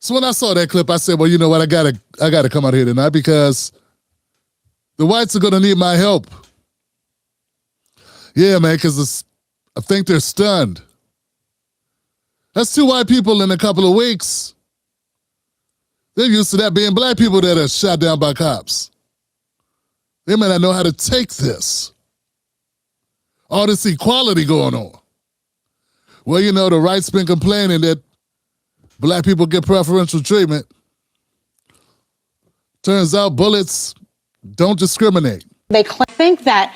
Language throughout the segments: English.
So when I saw that clip, I said, well, you know what? I gotta come out here tonight because the whites are gonna need my help. Yeah, man, because I think they're stunned. That's 2 white people in a couple of weeks. They're used to that being black people that are shot down by cops. They may not know how to take this. All this equality going on. Well, you know, the right's been complaining that black people get preferential treatment. Turns out bullets don't discriminate. They think that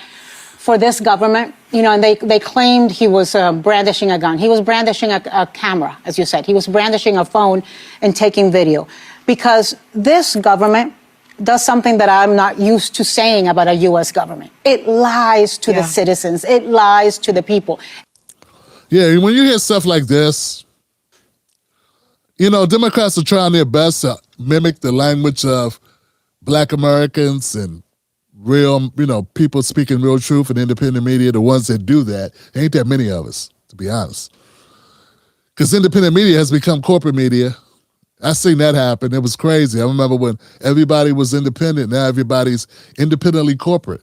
for this government, you know, and they claimed he was brandishing a gun. He was brandishing a camera, as you said. He was brandishing a phone and taking video. Because this government does something that I'm not used to saying about a U.S. government. It lies to the citizens. It lies to the people. Yeah, when you hear stuff like this, you know, Democrats are trying their best to mimic the language of black Americans and real, you know, people speaking real truth and independent media, the ones that do that. Ain't that many of us, to be honest. Because independent media has become corporate media. I seen that happen. It was crazy. I remember when everybody was independent. Now everybody's independently corporate.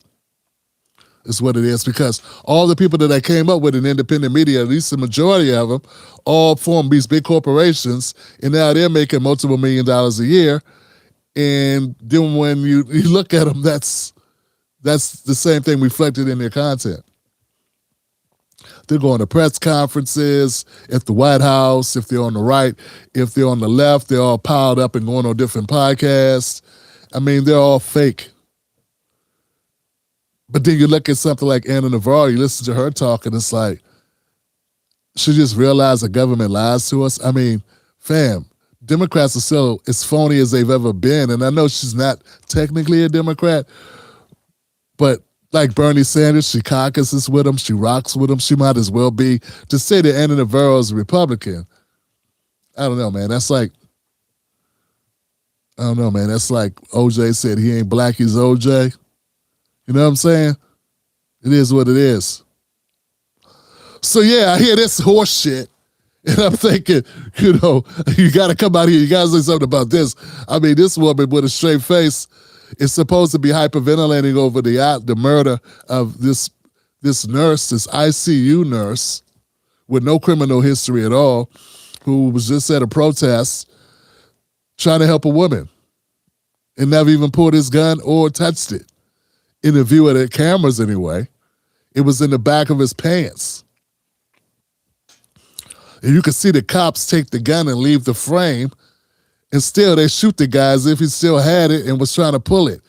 Is what it is, because all the people that I came up with in independent media, at least the majority of them, all form these big corporations, and now they're making multiple $1 million a year. And then when you look at them, that's the same thing reflected in their content. They're going to press conferences at the White House, if they're on the right, if they're on the left, they're all piled up and going on different podcasts. I mean, they're all fake. But then you look at something like Anna Navarro, you listen to her talk, and it's like, she just realized the government lies to us. I mean, fam, Democrats are still as phony as they've ever been. And I know she's not technically a Democrat, but like Bernie Sanders, she caucuses with him, she rocks with him, she might as well be. To say that Anna Navarro is a Republican, I don't know, man. That's like, I don't know, man. That's like OJ said, he ain't black, he's OJ. You know what I'm saying? It is what it is. So yeah, I hear this horse shit, and I'm thinking, you know, you got to come out here. You got to say something about this. I mean, this woman with a straight face is supposed to be hyperventilating over the murder of this nurse, this ICU nurse with no criminal history at all, who was just at a protest trying to help a woman and never even pulled his gun or touched it. In the view of the cameras anyway, it was in the back of his pants. And you could see the cops take the gun and leave the frame, and still they shoot the guy as if he still had it and was trying to pull it.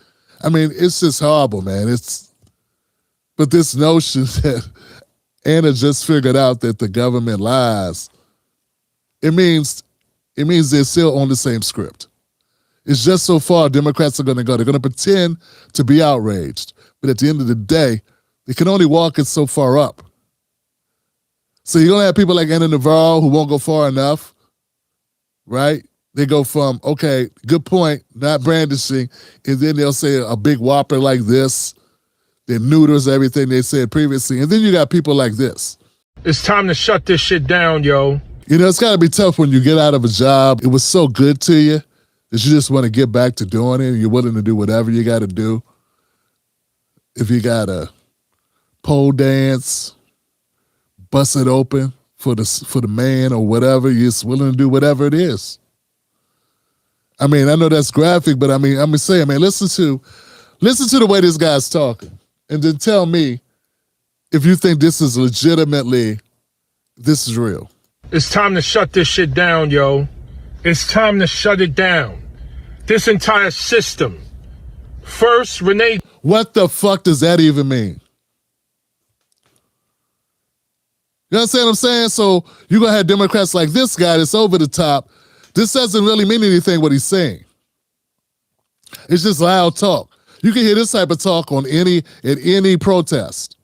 I mean, it's just horrible, man. But this notion that Anna just figured out that the government lies, it means they're still on the same script. It's just so far Democrats are going to go. They're going to pretend to be outraged. But at the end of the day, they can only walk it so far up. So you're going to have people like Anna Navarro who won't go far enough, right? They go from, okay, good point, not brandishing, and then they'll say a big whopper like this that neuters everything they said previously. And then you got people like this. It's time to shut this shit down, yo. You know, it's got to be tough when you get out of a job. It was so good to you that you just want to get back to doing it, and you're willing to do whatever you got to do. If you got to pole dance, bust it open for the man or whatever, you're just willing to do whatever it is. I mean, I know that's graphic, but I mean, I'm saying, man, listen to the way this guy's talking, and then tell me if you think this is legitimately, this is real. It's time to shut this shit down, yo. It's time to shut it down. This entire system. First, Renee. What the fuck does that even mean? You understand what I'm saying? So you're going to have Democrats like this guy that's over the top. This doesn't really mean anything what he's saying. It's just loud talk. You can hear this type of talk at any protest.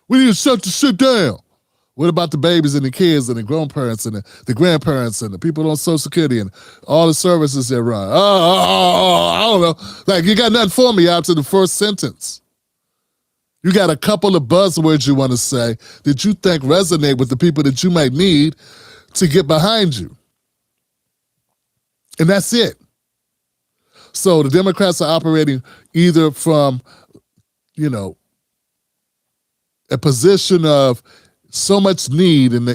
We need to shut the shit down. What about the babies and the kids and the grandparents and the grandparents and the people on Social Security and all the services they run? I don't know. Like, you got nothing for me after the first sentence. You got a couple of buzzwords you want to say that you think resonate with the people that you might need to get behind you. And that's it. So the Democrats are operating either from, a position of so much need and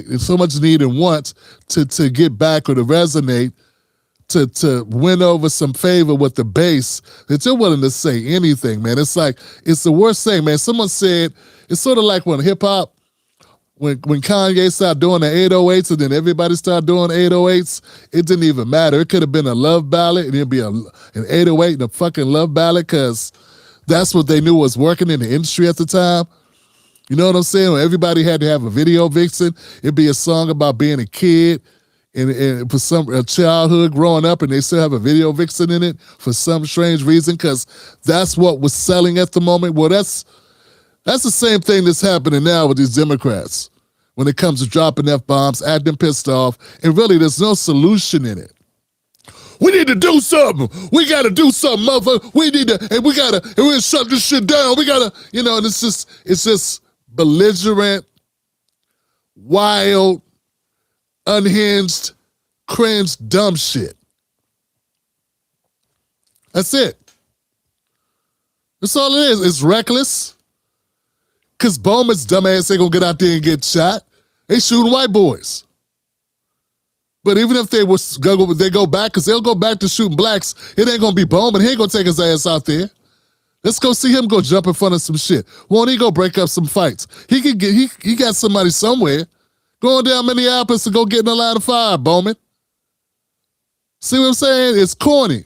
want to get back or to resonate, to win over some favor with the base, that you're willing to say anything, man. It's like, it's the worst thing, man. Someone said, it's sort of like when hip-hop, when Kanye started doing the 808s and then everybody started doing 808s, it didn't even matter. It could have been a love ballad and it'd be an 808 and a fucking love ballad because that's what they knew was working in the industry at the time. You know what I'm saying? When everybody had to have a video vixen, it'd be a song about being a kid and for a childhood growing up, and they still have a video vixen in it for some strange reason because that's what was selling at the moment. Well, that's the same thing that's happening now with these Democrats when it comes to dropping F-bombs, acting pissed off, and really there's no solution in it. We need to do something. We got to do something, motherfucker. We need to, and we're going to shut this shit down. We got to, and it's just belligerent, wild, unhinged, cringe, dumb shit. That's it. That's all it is. It's reckless. Because Bowman's dumbass ain't going to get out there and get shot. They shooting white boys. But even if they go back, because they'll go back to shooting blacks, it ain't going to be Bowman. He ain't going to take his ass out there. Let's go see him go jump in front of some shit. Won't he go break up some fights? He got somebody somewhere. Going down Minneapolis to go get in the line of fire, Bowman. See what I'm saying? It's corny.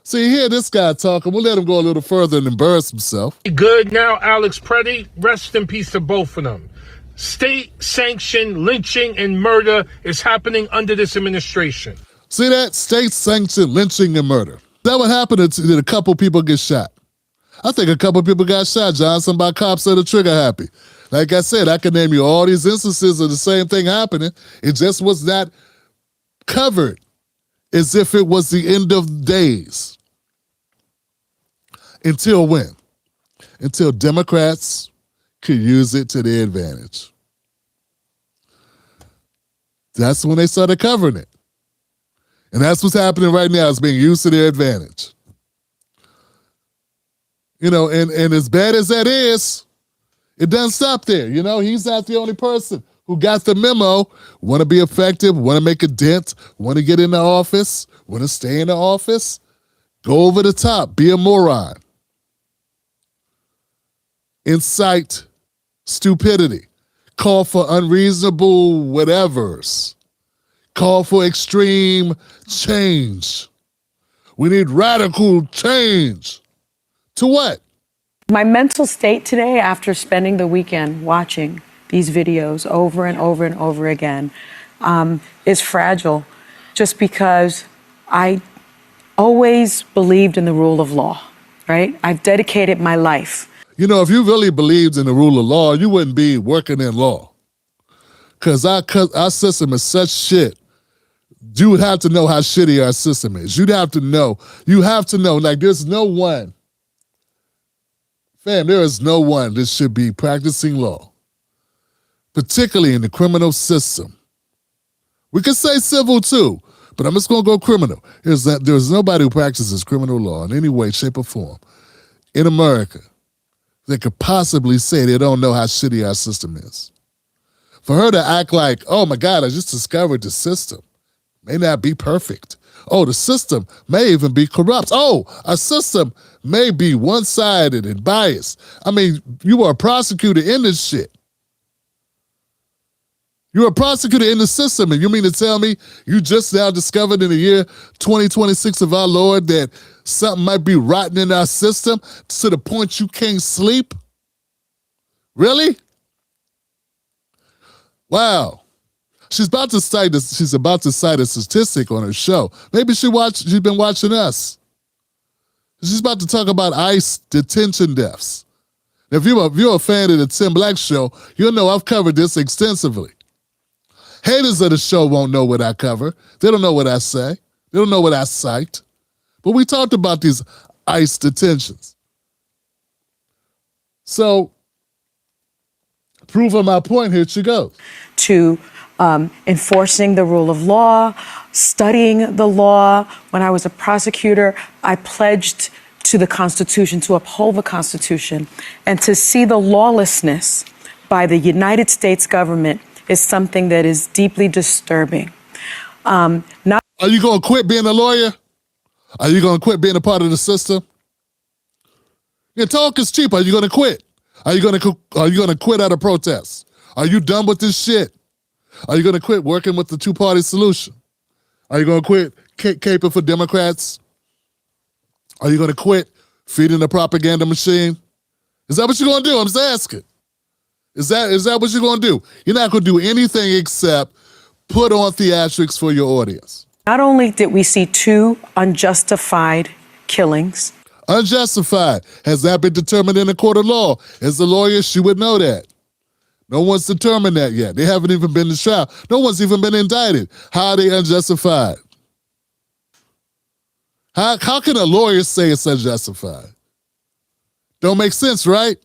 See, hear this guy talking. We'll let him go a little further and embarrass himself. Good now, Alex Pretti. Rest in peace to both of them. State-sanctioned lynching and murder is happening under this administration. See that? State-sanctioned lynching and murder. That what happened to a couple people get shot. I think a couple people got shot, John. Some by cops that are trigger happy. Like I said, I can name you all these instances of the same thing happening. It just was not covered as if it was the end of days. Until when? Until Democrats could use it to their advantage. That's when they started covering it. And that's what's happening right now. It's being used to their advantage. And as bad as that is, it doesn't stop there. He's not the only person who got the memo, want to be effective, want to make a dent, want to get in the office, want to stay in the office, go over the top, be a moron. Incite stupidity, call for unreasonable whatevers, call for extreme change. We need radical change. To what? My mental state today, after spending the weekend watching these videos over and over and over again, is fragile, just because I always believed in the rule of law, right? I've dedicated my life. If you really believed in the rule of law, you wouldn't be working in law. Because our system is such shit. You would have to know how shitty our system is. You have to know, like there's no one. Fam, there is no one that should be practicing law, particularly in the criminal system. We could say civil too, but I'm just going to go criminal. There's nobody who practices criminal law in any way, shape, or form in America that could possibly say they don't know how shitty our system is. For her to act like, oh my God, I just discovered the system may not be perfect. Oh, the system may even be corrupt. Oh, our system may be one-sided and biased. I mean, you are a prosecutor in this shit. You're a prosecutor in the system, and you mean to tell me you just now discovered in the year 2026 of our Lord that something might be rotten in our system to the point you can't sleep? Really? Wow. She's about to cite a statistic on her show. Maybe she's been watching us. She's about to talk about ICE detention deaths. If you're a fan of the Tim Black Show, you'll know I've covered this extensively. Haters of the show won't know what I cover. They don't know what I say. They don't know what I cite. But we talked about these ICE detentions. So, proving my point, here she goes. To enforcing the rule of law, studying the law. When I was a prosecutor, I pledged to the Constitution, to uphold the Constitution, and to see the lawlessness by the United States government is something that is deeply disturbing. Are you going to quit being a lawyer? Are you going to quit being a part of the system? Your talk is cheap. Are you going to quit? Are you going to quit at a protest? Are you done with this shit? Are you going to quit working with the two-party solution? Are you going to quit caping for Democrats? Are you going to quit feeding the propaganda machine? Is that what you're going to do? I'm just asking. Is that what you're going to do? You're not going to do anything except put on theatrics for your audience. Not only did we see 2 unjustified killings. Unjustified. Has that been determined in a court of law? As a lawyer, she would know that. No one's determined that yet. They haven't even been to trial. No one's even been indicted. How are they unjustified? How can a lawyer say it's unjustified? Don't make sense, right?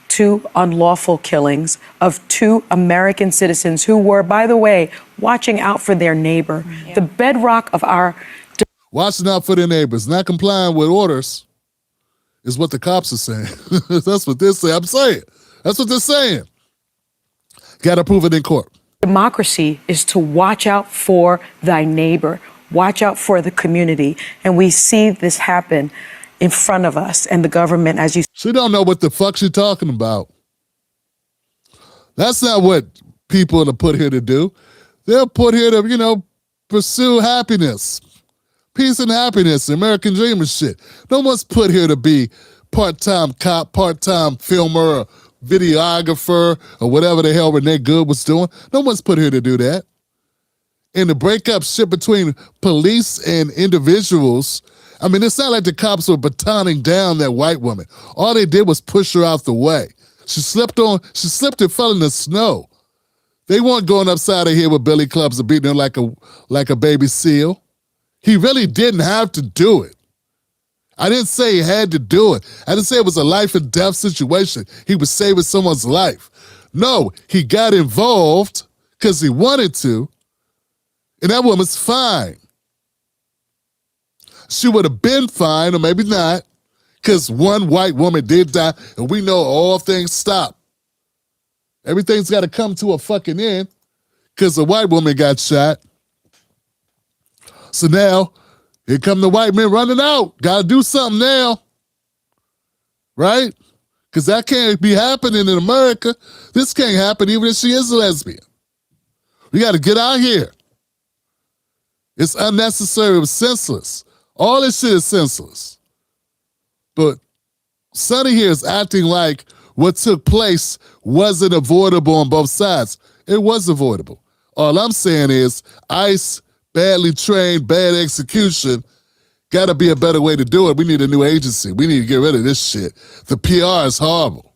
2 unlawful killings of 2 American citizens who were, by the way, watching out for their neighbor. Yeah. The bedrock of our... Watching out for their neighbors, not complying with orders is what the cops are saying. That's what they're saying. I'm saying. That's what they're saying. Got to prove it in court. Democracy is to watch out for thy neighbor, watch out for the community. And we see this happen in front of us, and the government, as you... She don't know what the fuck she's talking about. That's not what people are put here to do. They're put here to, pursue happiness. Peace and happiness, the American dream and shit. No one's put here to be part-time cop, part-time filmer, or videographer, or whatever the hell Renee Good was doing. No one's put here to do that. And to break up shit between police and individuals, I mean, it's not like the cops were batoning down that white woman. All they did was push her out the way. She slipped and fell in the snow. They weren't going upside her head with billy clubs and beating her like a baby seal. He really didn't have to do it. I didn't say he had to do it. I didn't say it was a life and death situation. He was saving someone's life. No, he got involved because he wanted to, and that woman's fine. She would have been fine, or maybe not, because one white woman did die, and we know all things stop. Everything's got to come to a fucking end because a white woman got shot. So now, here come the white men running out. Got to do something now. Right? Because that can't be happening in America. This can't happen even if she is a lesbian. We got to get out here. It's unnecessary. It was senseless. All this shit is senseless. But Sonny here is acting like what took place wasn't avoidable on both sides. It was avoidable. All I'm saying is ICE, badly trained, bad execution, got to be a better way to do it. We need a new agency. We need to get rid of this shit. The PR is horrible.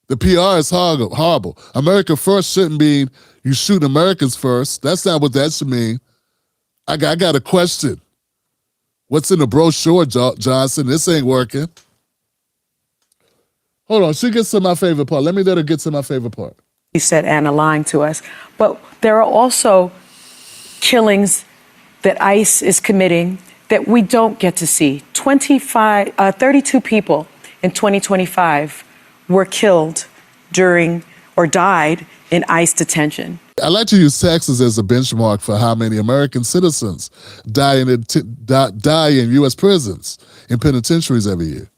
The PR is horrible. America first shouldn't mean you shoot Americans first. That's not what that should mean. I got a question. What's in the brochure, Johnson? This ain't working. Hold on, she gets to my favorite part. Let her get to my favorite part. You said Anna lying to us. But there are also killings that ICE is committing that we don't get to see. 32 people in 2025 were killed during or died in ICE detention. I like to use Texas as a benchmark for how many American citizens die in U.S. prisons and penitentiaries every year.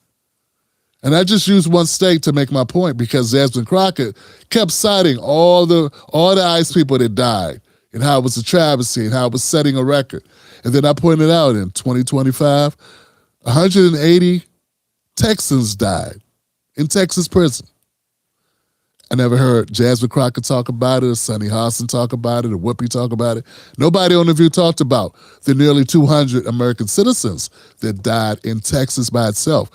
And I just used one state to make my point because Jasmine Crockett kept citing all the ICE people that died and how it was a travesty and how it was setting a record. And then I pointed out in 2025, 180 Texans died in Texas prison. I never heard Jasmine Crockett talk about it, or Sonny Hostin talk about it, or Whoopi talk about it. Nobody on The View talked about the nearly 200 American citizens that died in Texas by itself.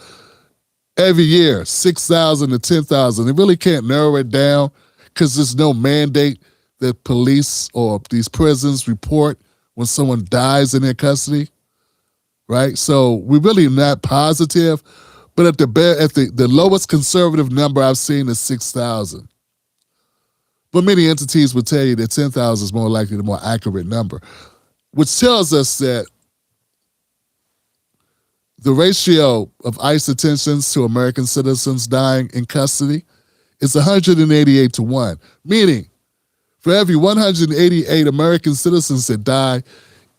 Every year, 6,000 to 10,000. They really can't narrow it down because there's no mandate that police or these prisons report when someone dies in their custody, right? So we're really not positive. But at the lowest conservative number I've seen is 6,000. But many entities would tell you that 10,000 is more likely the more accurate number, which tells us that the ratio of ICE detentions to American citizens dying in custody is 188 to 1, meaning for every 188 American citizens that die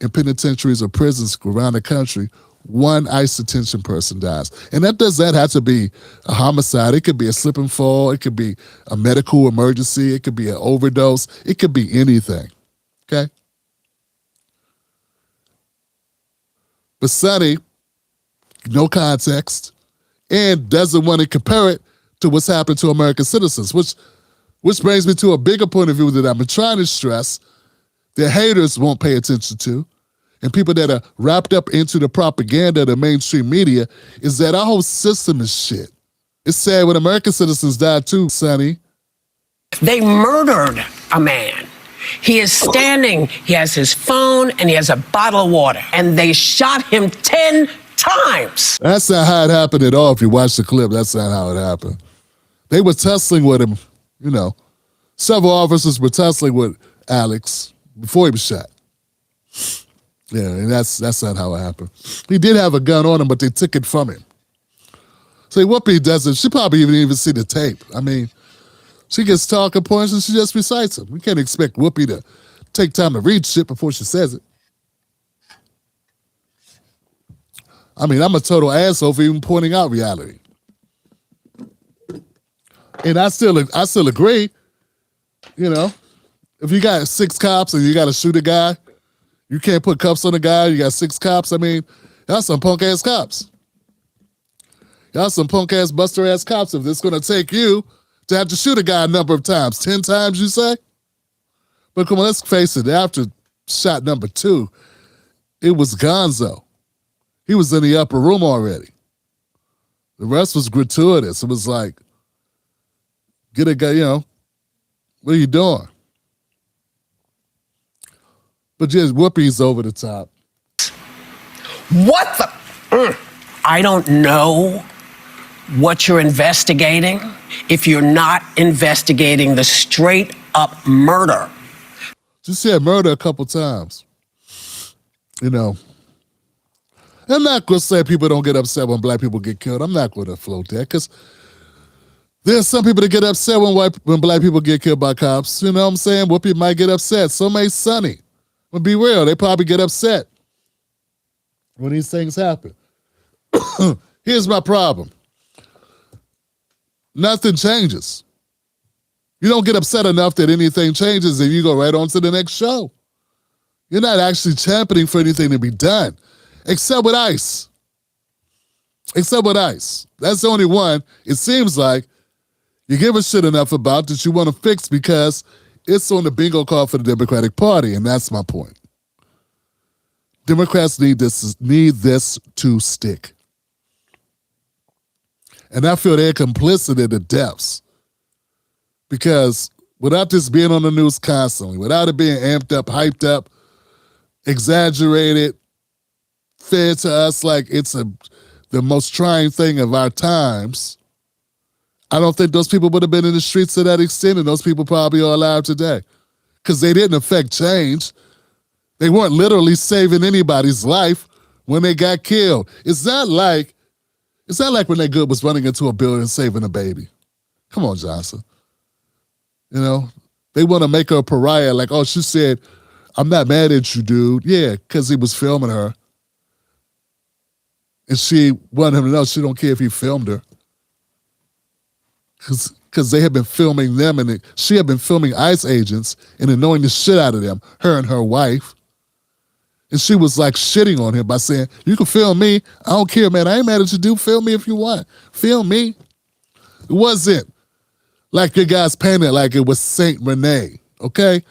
in penitentiaries or prisons around the country, one ICE detention person dies. And that doesn't have to be a homicide. It could be a slip and fall. It could be a medical emergency. It could be an overdose. It could be anything, okay? But Sonny, no context, and doesn't want to compare it to what's happened to American citizens, which brings me to a bigger point of view that I've been trying to stress that haters won't pay attention to, and people that are wrapped up into the propaganda of the mainstream media, is that our whole system is shit. It's sad when American citizens die too, Sonny. They murdered a man. He is standing, he has his phone, and he has a bottle of water, and they shot him 10 times. That's not how it happened at all. If you watch the clip, that's not how it happened. They were tussling with him, you know. Several officers were tussling with Alex before he was shot. Yeah, and that's not how it happened. He did have a gun on him, but they took it from him. See, Whoopi doesn't, she probably didn't even see the tape. I mean, she gets talking points and she just recites them. We can't expect Whoopi to take time to read shit before she says it. I mean, I'm a total asshole for even pointing out reality. And I still agree, you know, if you got 6 cops and you got to shoot a guy, you can't put cuffs on a guy, you got 6 cops. I mean, y'all some punk-ass cops. Y'all some punk-ass, buster-ass cops if it's going to take you to have to shoot a guy a number of times. 10 times, you say? But come on, let's face it, after shot number 2, it was gonzo. He was in the upper room already. The rest was gratuitous. It was like, get a guy, you know, what are you doing? But just Whoopi's over the top. What the? I don't know what you're investigating if you're not investigating the straight up murder. She said murder a couple times. You know, I'm not going to say people don't get upset when black people get killed. I'm not going to float that because there's some people that get upset when black people get killed by cops. You know what I'm saying? Whoopi might get upset. So may Sonny. But be real, they probably get upset when these things happen. Here's my problem. Nothing changes. You don't get upset enough that anything changes and you go right on to the next show. You're not actually championing for anything to be done, except with ICE. Except with ICE. That's the only one, it seems like, you give a shit enough about that you want to fix because it's on the bingo card for the Democratic Party, and that's my point. Democrats need this to stick. And I feel they're complicit in the depths. Because without this being on the news constantly, without it being amped up, hyped up, exaggerated, fed to us like it's the most trying thing of our times, I don't think those people would have been in the streets to that extent, and those people probably are alive today. Because they didn't affect change. They weren't literally saving anybody's life when they got killed. It's not like Renee Good was running into a building saving a baby. Come on, Johnson. You know, they want to make her a pariah, like, oh, she said, I'm not mad at you, dude. Yeah, because he was filming her. And she wanted him to know she don't care if he filmed her. Because they had been filming them, and she had been filming ICE agents and annoying the shit out of them, her and her wife. And she was like shitting on him by saying, you can film me. I don't care, man. I ain't mad at you, dude. Film me if you want. Film me. It wasn't like your guys painted like it was Saint Renee, okay?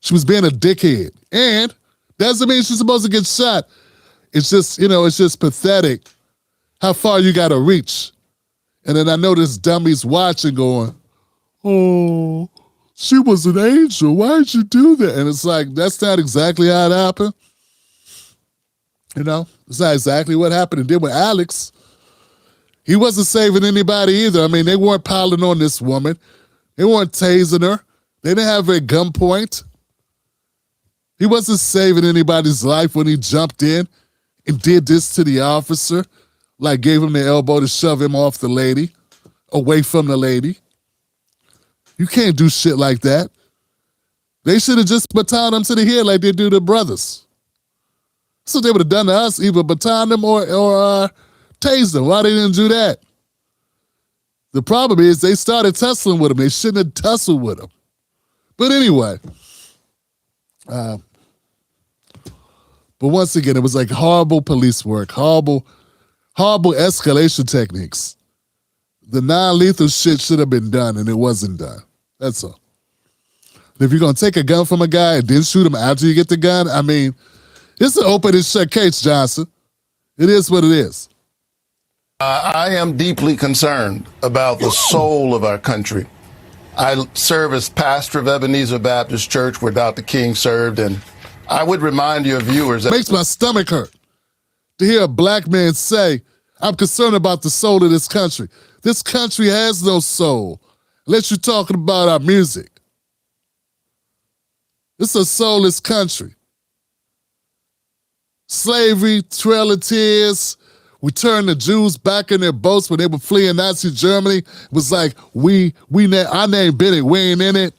She was being a dickhead. And doesn't mean she's supposed to get shot. It's just, you know, it's just pathetic how far you got to reach. And then I know this dummy's watching going, oh, she was an angel. Why'd you do that? And it's like, that's not exactly how it happened. You know, it's not exactly what happened. And then with Alex, he wasn't saving anybody either. I mean, they weren't piling on this woman. They weren't tasing her. They didn't have a gunpoint. He wasn't saving anybody's life when he jumped in and did this to the officer, like gave him the elbow to shove him off the lady, away from the lady. You can't do shit like that. They should have just batoned them to the head like they do to brothers. That's what they would have done to us, either baton them or tase them. Why they didn't do that? The problem is they started tussling with him. They shouldn't have tussled with him. But anyway, but once again, it was like horrible police work, horrible escalation techniques. The non-lethal shit should have been done, and it wasn't done. That's all. If you're going to take a gun from a guy and then shoot him after you get the gun, I mean, it's an open and shut case, Johnson. It is what it is. I am deeply concerned about the soul of our country. I serve as pastor of Ebenezer Baptist Church, where Dr. King served, and I would remind your viewers that... It makes my stomach hurt to hear a black man say, I'm concerned about the soul of this country. This country has no soul, unless you're talking about our music. It's a soulless country. Slavery, Trail of Tears, we turned the Jews back in their boats when they were fleeing Nazi Germany. It was like, our name Benny, we ain't in it.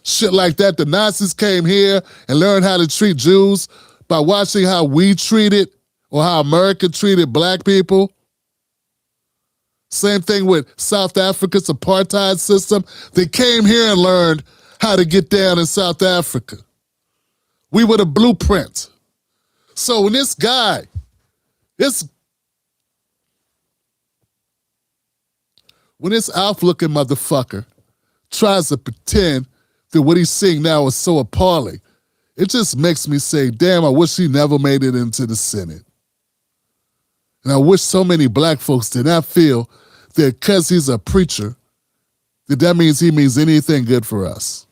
Shit like that. The Nazis came here and learned how to treat Jews by watching how we treated or how America treated black people. Same thing with South Africa's apartheid system. They came here and learned how to get down in South Africa. We were the blueprint. So when this guy, when this out-looking motherfucker tries to pretend that what he's seeing now is so appalling, it just makes me say, damn, I wish he never made it into the Senate. And I wish so many black folks did not feel that because he's a preacher, that means he means anything good for us.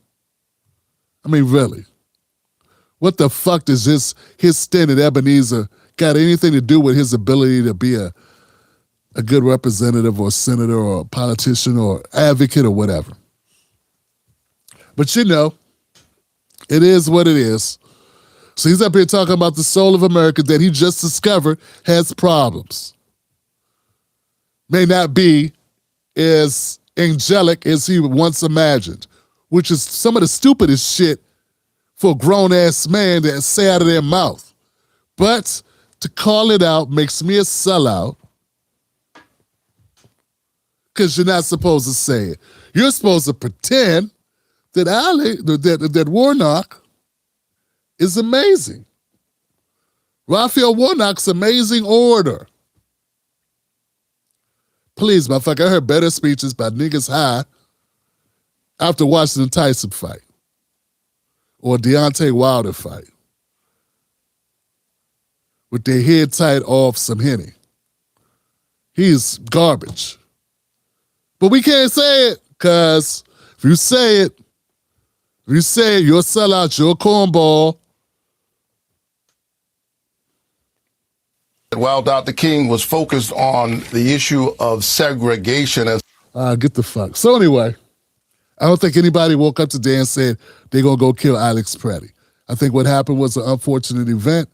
I mean, really. What the fuck does his stint at Ebenezer got anything to do with his ability to be a good representative or senator or a politician or advocate or whatever? But you know, it is what it is. So he's up here talking about the soul of America that he just discovered has problems. May not be as angelic as he once imagined, which is some of the stupidest shit for a grown-ass man to say out of their mouth. But to call it out makes me a sellout because you're not supposed to say it. You're supposed to pretend that that Warnock is amazing. Raphael Warnock's amazing orator. Please, motherfucker, I heard better speeches by niggas high after watching the Tyson fight or Deontay Wilder fight with their head tied off some Henny. He's garbage. But we can't say it, because if you say it, you're a sellout, you're a cornball. While Dr. King was focused on the issue of segregation as... Get the fuck. So anyway, I don't think anybody woke up today and said they're going to go kill Alex Pretti. I think what happened was an unfortunate event,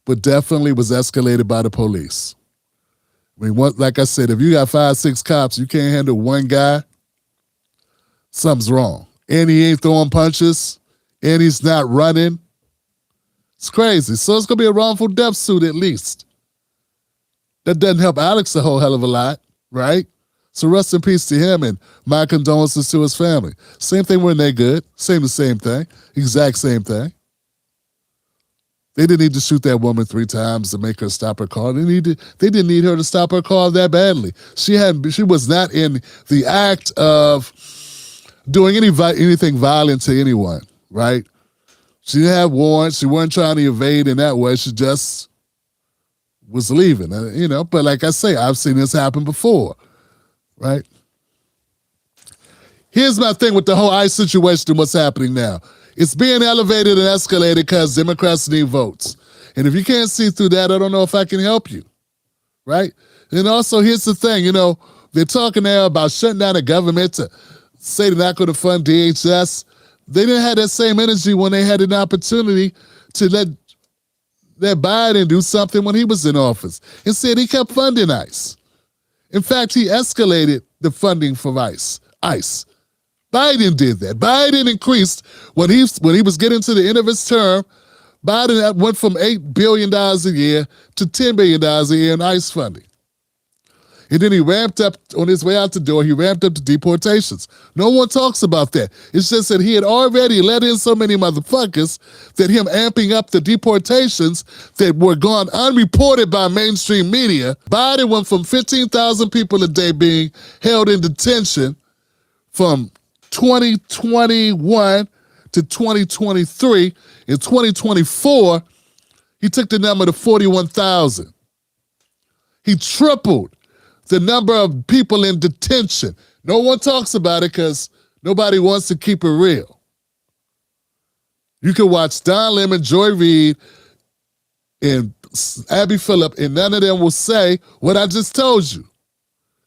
but definitely was escalated by the police. I mean, like I said, if you got 5, 6 cops, you can't handle one guy, something's wrong. And he ain't throwing punches, and he's not running. It's crazy. So it's going to be a wrongful death suit at least. That doesn't help Alex a whole hell of a lot, right? So rest in peace to him, and my condolences to his family. Same thing with Renee Good. Same thing. Exact same thing. They didn't need to shoot that woman 3 times to make her stop her car. They didn't need her to stop her car that badly. She was not in the act of doing anything violent to anyone, right? She didn't have warrants. She wasn't trying to evade in that way. She just was leaving, But like I say, I've seen this happen before, right? Here's my thing with the whole ICE situation and what's happening now. It's being elevated and escalated because Democrats need votes. And if you can't see through that, I don't know if I can help you, right? And also, here's the thing, they're talking now about shutting down the government to say they're not going to fund DHS. They didn't have that same energy when they had an opportunity to let Biden do something when he was in office. Instead, he kept funding ICE. In fact, he escalated the funding for ICE. Biden did that. Biden increased when he was getting to the end of his term. Biden went from $8 billion a year to $10 billion a year in ICE funding. And then he ramped up, on his way out the door, he ramped up the deportations. No one talks about that. It's just that he had already let in so many motherfuckers that him amping up the deportations that were gone unreported by mainstream media. Biden went from 15,000 people a day being held in detention from 2021 to 2023. In 2024, he took the number to 41,000. He tripled the number of people in detention. No one talks about it because nobody wants to keep it real. You can watch Don Lemon, Joy Reid, and Abby Phillip, and none of them will say what I just told you,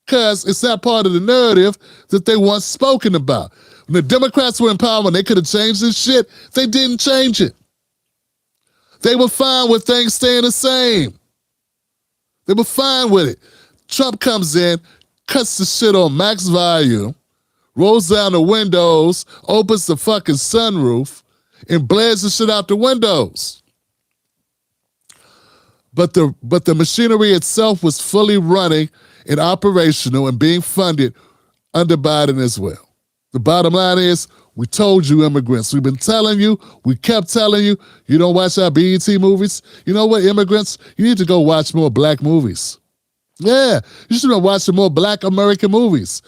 because it's not part of the narrative that they once spoken about. When the Democrats were in power and they could have changed this shit, they didn't change it. They were fine with things staying the same. They were fine with it. Trump comes in, cuts the shit on max volume, rolls down the windows, opens the fucking sunroof, and blares the shit out the windows. But the machinery itself was fully running and operational and being funded under Biden as well. The bottom line is, we told you, immigrants. We've been telling you, we kept telling you, you don't watch our BET movies? You know what, immigrants? You need to go watch more black movies. Yeah, you should have watched some more black American movies.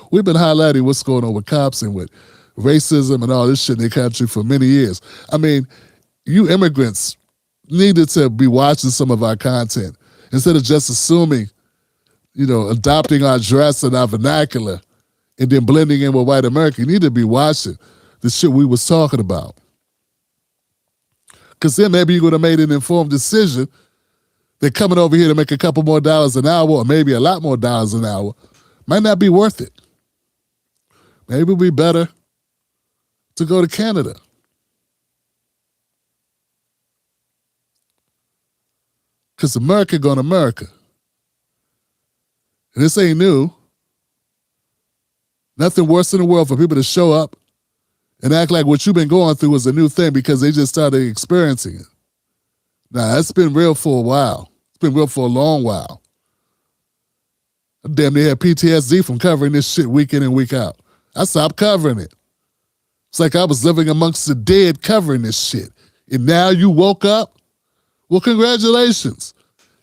We've been highlighting what's going on with cops and with racism and all this shit in the country for many years. I mean, you immigrants needed to be watching some of our content instead of just assuming, adopting our dress and our vernacular and then blending in with white America. You need to be watching the shit we was talking about. Because then maybe you would have made an informed decision that coming over here to make a couple more dollars an hour, or maybe a lot more dollars an hour, might not be worth it. Maybe it would be better to go to Canada. Because America going America. And this ain't new. Nothing worse in the world for people to show up and act like what you've been going through is a new thing because they just started experiencing it. Now, it's been real for a while. It's been real for a long while. Damn, they had PTSD from covering this shit week in and week out. I stopped covering it. It's like I was living amongst the dead covering this shit. And now you woke up? Well, congratulations.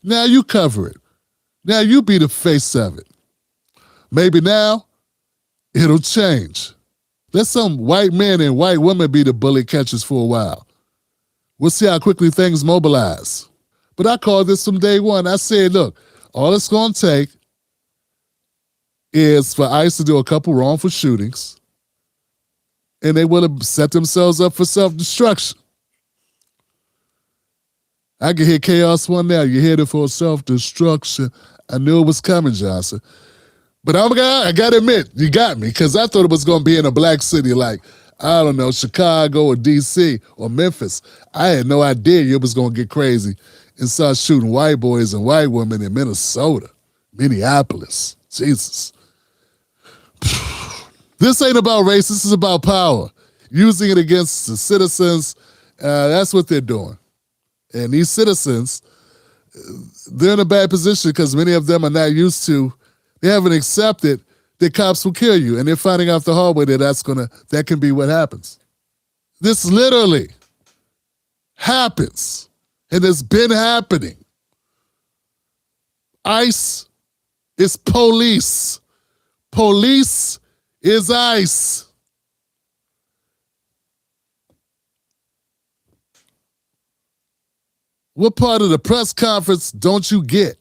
Now you cover it. Now you be the face of it. Maybe now it'll change. Let some white men and white women be the bullet catchers for a while. We'll see how quickly things mobilize. But I called this from day one. I said, look, all it's going to take is for ICE to do a couple wrongful shootings, and they will have set themselves up for self-destruction. I can hear Chaos One now. You're headed for self-destruction. I knew it was coming, Johnson. But I got to admit, you got me, because I thought it was going to be in a black city like, I don't know, Chicago or D.C. or Memphis. I had no idea you was going to get crazy and start shooting white boys and white women in Minnesota, Minneapolis. Jesus. This ain't about race. This is about power. Using it against the citizens, that's what they're doing. And these citizens, they're in a bad position because many of them are not used to, they haven't accepted that cops will kill you. And they're finding out the hard way that that can be what happens. This literally happens. And it's been happening. ICE is police. Police is ICE. What part of the press conference don't you get?